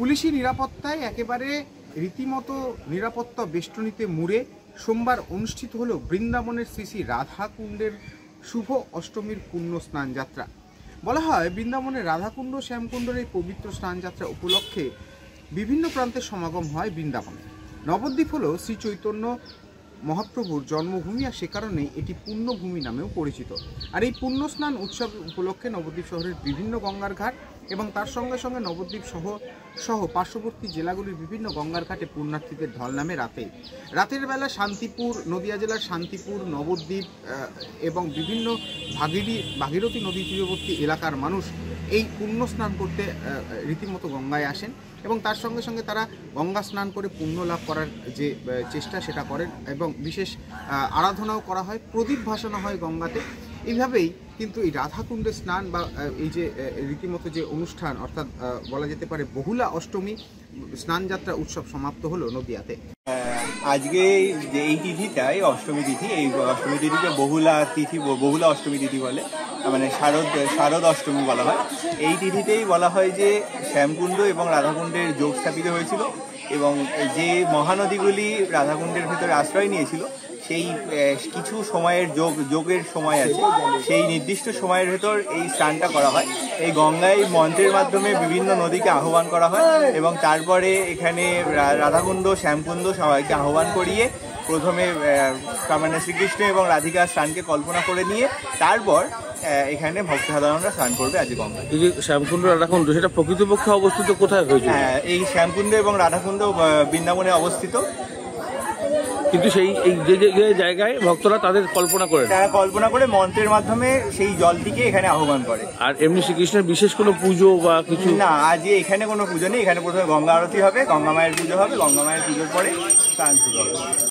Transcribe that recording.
পুলিশি নিরাপত্তায় একেবারে রীতিমতো নিরাপত্তা বেষ্টনীতে মুড়ে সোমবার অনুষ্ঠিত হলো বৃন্দাবনের শ্রী শ্রী রাধাকুণ্ডের শুভ অষ্টমীর পুণ্য স্নান যাত্রা। বলা হয়, বৃন্দাবনের রাধাকুণ্ড শ্যামকুণ্ডের এই পবিত্র স্নান যাত্রা উপলক্ষে বিভিন্ন প্রান্তের সমাগম হয় বৃন্দাবনে। নবদ্বীপ হল শ্রী চৈতন্য মহাপ্রভুর জন্মভূমি, আর সে কারণে এটি পুণ্যভূমি নামেও পরিচিত। আর এই পুণ্য স্নান উৎসব উপলক্ষে নবদ্বীপ শহরের বিভিন্ন গঙ্গার ঘাট এবং তার সঙ্গে সঙ্গে নবদ্বীপ সহ পার্শ্ববর্তী জেলাগুলির বিভিন্ন গঙ্গার ঘাটে পুণ্যার্থীদের ঢল নামে রাতের বেলা শান্তিপুর, নদিয়া জেলার শান্তিপুর, নবদ্বীপ এবং বিভিন্ন ভাগীরথী নদী তীরবর্তী এলাকার মানুষ এই পুণ্য স্নান করতে রীতিমতো গঙ্গায় আসেন এবং তার সঙ্গে সঙ্গে তারা গঙ্গা স্নান করে পুণ্য লাভ করার যে চেষ্টা সেটা করেন এবং বিশেষ আরাধনাও করা হয়, প্রদীপ ভাসানো হয় গঙ্গাতে। এইভাবেই কিন্তু এই রাধাকুণ্ডে স্নান বা এই যে রীতিমতো যে অনুষ্ঠান, অর্থাৎ বলা যেতে পারে বহুলা অষ্টমী স্নান যাত্রা উৎসব সমাপ্ত হলো নদিয়াতে। আজকে যে এই তিথিটাই অষ্টমী তিথি, এই অষ্টমী তিথিকে বহুলা অষ্টমী তিথি বলে, মানে শারদ অষ্টমী বলা হয়। এই তিথিতেই বলা হয় যে শ্যামকুণ্ড এবং রাধাকুণ্ডের যোগ স্থাপিত হয়েছিল এবং যে মহানদীগুলি রাধাকুণ্ডের ভিতরে আশ্রয় নিয়েছিল সেই কিছু সময়ের যোগের সময় আছে, সেই নির্দিষ্ট সময়ের ভেতর এই স্নানটা করা হয়। এই গঙ্গায় মন্ত্রের মাধ্যমে বিভিন্ন নদীকে আহ্বান করা হয় এবং তারপরে এখানে রাধাকুণ্ড শ্যামকুণ্ড সবাইকে আহ্বান করিয়ে প্রথমে মানে শ্রীকৃষ্ণ এবং রাধিকার স্নানকে কল্পনা করে নিয়ে তারপর এখানে ভক্ত সাধারণরা স্নান করবে আজ গঙ্গায়। এই যে শ্যামকুণ্ড রাধাকুণ্ড, সেটা প্রকৃতপক্ষে অবস্থিত কোথায় হয়েছে? হ্যাঁ, এই শ্যামকুণ্ড এবং রাধাকুণ্ড বৃন্দাবনে অবস্থিত, কিন্তু সেই যে জায়গায় ভক্তরা তারা কল্পনা করে মন্ত্রের মাধ্যমে সেই জলটিকে এখানে আহ্বান করে। আর এমনি শ্রীকৃষ্ণের বিশেষ কোনো পুজো বা কিছু না, আজ এখানে কোনো পুজো নেই। এখানে প্রথমে গঙ্গা আরতি হবে, গঙ্গা মায়ের পুজো হবে, গঙ্গা মায়ের পুজোর পরে স্নান শুরু হবে।